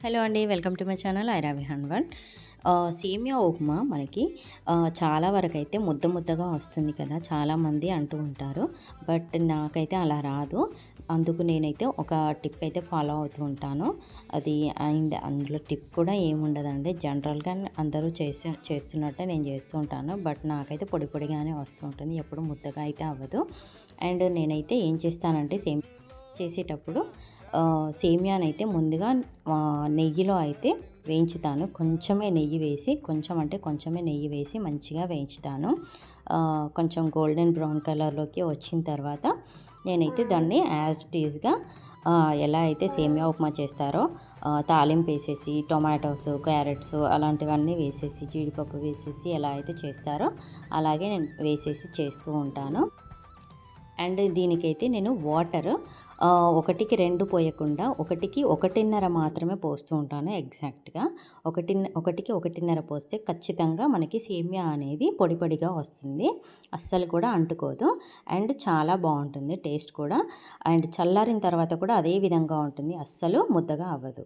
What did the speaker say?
Hello అండి. Welcome to my channel Aira Vihaan one. Semiya upma మనకి చాలా వరకైతే ముద్ద ముద్దగా వస్తుంది కదా! చాలామంది అంటూ ఉంటారు. బట్ నాకైతే అలా రాదు. అందుకు నేనైతే ఒక టిప్ అయితే ఫాలో అవుతూ ఉంటాను. అది అండ్ అందులో టిప్ కూడా ఏముండదండి. జనరల్‌గా అందరూ చేస్తున్నట్టే నేను చేస్తూ ఉంటాను. బట్ నాకైతే పొడి పొడిగానే వస్తూ ఉంటుంది. ఎప్పుడు ముద్దగా అయితే అవ్వదు. అండ్ నేనైతే ఏం చేస్తానంటే చేసేటప్పుడు సేమియానైతే ముందుగా నెయ్యిలో అయితే వేయించుతాను. కొంచెమే నెయ్యి వేసి, కొంచెం అంటే కొంచెమే నెయ్యి వేసి మంచిగా వేయించుతాను. కొంచెం గోల్డెన్ బ్రౌన్ కలర్‌లోకి వచ్చిన తర్వాత నేనైతే దాన్ని యాజ్ ఇట్ ఈజ్‌గా ఎలా అయితే సేమియా ఉప్మా చేస్తారో తాలింపేసేసి టొమాటోస్, క్యారెట్స్ అలాంటివన్నీ వేసేసి, జీడిపప్పు వేసేసి ఎలా అయితే చేస్తారో అలాగే నేను వేసేసి చేస్తూ ఉంటాను. అండ్ దీనికైతే నేను వాటర్ 1కి 2 పోయకుండా 1కి 1:30 మాత్రమే పోస్తూ ఉంటాను ఎగ్జాక్ట్‌గా. 1కి 1:30 పోస్తే ఖచ్చితంగా మనకి సేమియా అనేది పొడి పొడిగా వస్తుంది. అస్సలు కూడా అంటుకోదు. అండ్ చాలా బావుంటుంది టేస్ట్ కూడా. అండ్ చల్లారిన తర్వాత కూడా అదే విధంగా ఉంటుంది. అస్సలు ముద్దగా అవ్వదు.